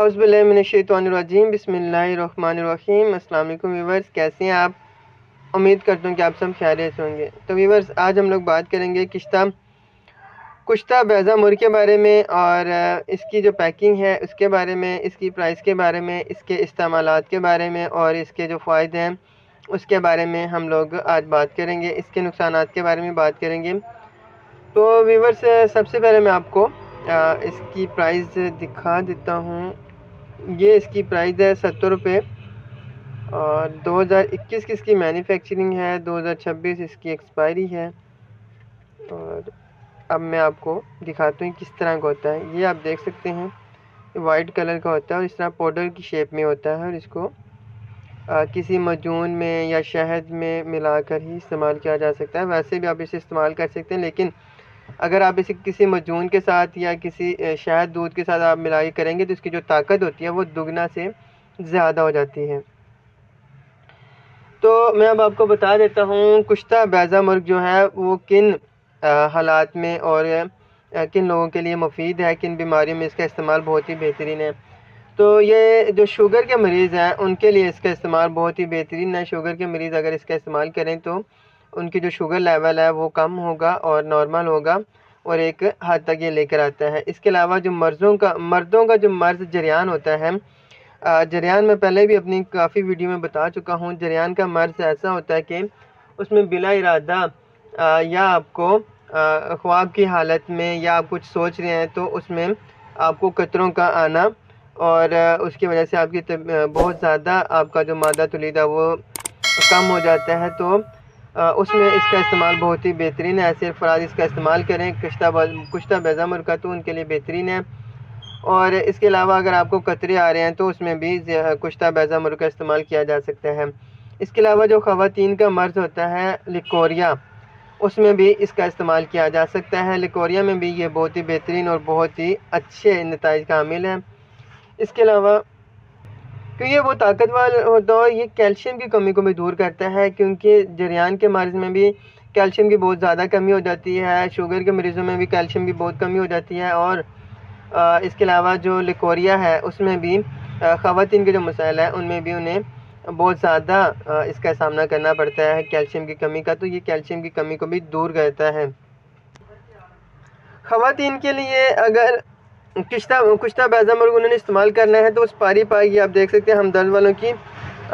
औज़ुबिल्लाहिमिनश्शैतानिर्रजीम बिस्मिल्लाहिर्रहमानिर्रहीम। अस्सलाम वालेकुम व्यूअर्स, कैसे हैं आप? उम्मीद करता हूँ कि आप सब खैरियत से होंगे। तो व्यूअर्स, आज हम लोग बात करेंगे कुश्ता बैज़ा मुर्ग के बारे में और इसकी जो पैकिंग है उसके बारे में, इसकी प्राइस के बारे में, इसके इस्तेमालात के बारे में और इसके जो फ़ायदे हैं उसके बारे में हम लोग आज बात करेंगे। इसके नुकसानात के बारे में बात करेंगे। तो व्यूअर्स, सबसे पहले मैं आपको इसकी प्राइस दिखा देता हूँ। ये इसकी प्राइस है 70 रुपये और 2021 की इसकी मैन्युफैक्चरिंग है, 2026 इसकी एक्सपायरी है। और अब मैं आपको दिखाता हूँ किस तरह का होता है। ये आप देख सकते हैं, वाइट कलर का होता है और इस तरह पाउडर की शेप में होता है और इसको किसी मजून में या शहद में मिलाकर ही इस्तेमाल किया जा सकता है। वैसे भी आप इसे इस्तेमाल कर सकते हैं, लेकिन अगर आप इसे किसी मजून के साथ या किसी शहद दूध के साथ आप मिलाई करेंगे तो इसकी जो ताकत होती है वो दुगना से ज़्यादा हो जाती है। तो मैं अब आपको बता देता हूँ कुश्ता बैज़ा मुर्ग जो है वो किन हालात में और किन लोगों के लिए मुफीद है, किन बीमारियों में इसका इस्तेमाल बहुत ही बेहतरीन है। तो ये जो शुगर के मरीज़ हैं उनके लिए इसका इस्तेमाल बहुत ही बेहतरीन है। शुगर के मरीज़ अगर इसका इस्तेमाल करें तो उनकी जो शुगर लेवल है वो कम होगा और नॉर्मल होगा और एक हद तक ये लेकर आता है। इसके अलावा जो मर्दों का जो मर्ज़ जरियान होता है, जरियान में पहले भी अपनी काफ़ी वीडियो में बता चुका हूँ। जरियान का मर्ज़ ऐसा होता है कि उसमें बिला इरादा या आपको ख्वाब की हालत में या आप कुछ सोच रहे हैं तो उसमें आपको कतरों का आना और उसकी वजह से आपकी बहुत ज़्यादा आपका जो मादा तुलीदा वो कम हो जाता है। तो उसमें इसका इस्तेमाल बहुत ही बेहतरीन है। ऐसे अफराद इसका इस्तेमाल करें कुश्ता बैज़ा मुर्ग का, तो उनके लिए बेहतरीन है। और इसके अलावा अगर आपको कतरे आ रहे हैं तो उसमें भी कुश्ता बैज़ा मुर्ग का इस्तेमाल किया जा सकता है। इसके अलावा जो ख़वातीन का मर्ज़ होता है लिकोरिया, उसमें भी इसका इस्तेमाल किया जा सकता है। लिकोरिया में भी ये बहुत ही बेहतरीन और बहुत ही अच्छे नताइज का हामिल है। इसके अलावा क्योंकि वो ताकतवर होता है, ये कैल्शियम की कमी को भी दूर करता है, क्योंकि जरियान के मरीज़ में भी कैल्शियम की बहुत ज़्यादा कमी हो जाती है। शुगर के मरीज़ों में भी कैल्शियम की बहुत कमी हो जाती है। और इसके अलावा जो लिकोरिया है उसमें भी ख़वातीन के जो मसाइल हैं उनमें भी उन्हें बहुत ज़्यादा इसका सामना करना पड़ता है कैल्शियम की कमी का। तो ये कैल्शियम की कमी को भी दूर करता है। ख़वातीन के लिए अगर कुश्ता बैज़ा मुर्ग उन्होंने इस्तेमाल करना है तो स्पारी पाक, ये आप देख सकते हैं हमदर्द वालों की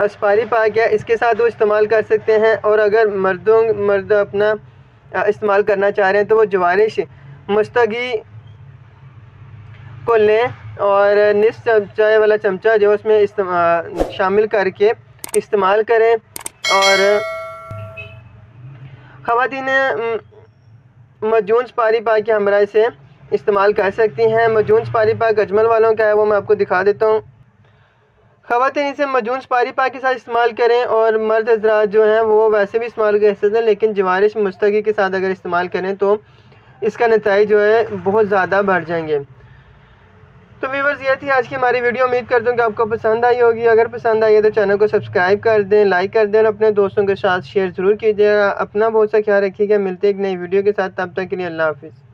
स्पारी पाक है, इसके साथ वो इस्तेमाल कर सकते हैं। और अगर मर्द अपना इस्तेमाल करना चाह रहे हैं तो वो जवारिश मुस्तगी को लें और निस्फ चाय वाला चमचा जो उसमें शामिल करके इस्तेमाल करें। और ख़वातीन मजून स्पारी पाक के हमरा से इस्तेमाल कर सकती हैं। मजून स्पारी पाक अजमल वालों का है, वो मैं आपको दिखा देता हूँ। ख़वातीन इसे मजून स्पारी पाक के साथ इस्तेमाल करें और मर्द हज़रात जो हैं वो वैसे भी इस्तेमाल कर सकते हैं, लेकिन जवारिश मुस्तगी के साथ अगर इस्तेमाल करें तो इसका नतीजा जो है बहुत ज़्यादा बढ़ जाएंगे। तो व्यूअर्स, ये थी आज की हमारी वीडियो। उम्मीद करता हूँ कि आपको पसंद आई होगी। अगर पसंद आई है तो चैनल को सब्सक्राइब कर दें, लाइक कर दें और अपने दोस्तों के साथ शेयर ज़रूर कीजिएगा। अपना बहुत सा ख्याल रखिएगा। मिलते एक नई वीडियो के साथ, तब तक के लिए अल्लाह हाफ़िज़।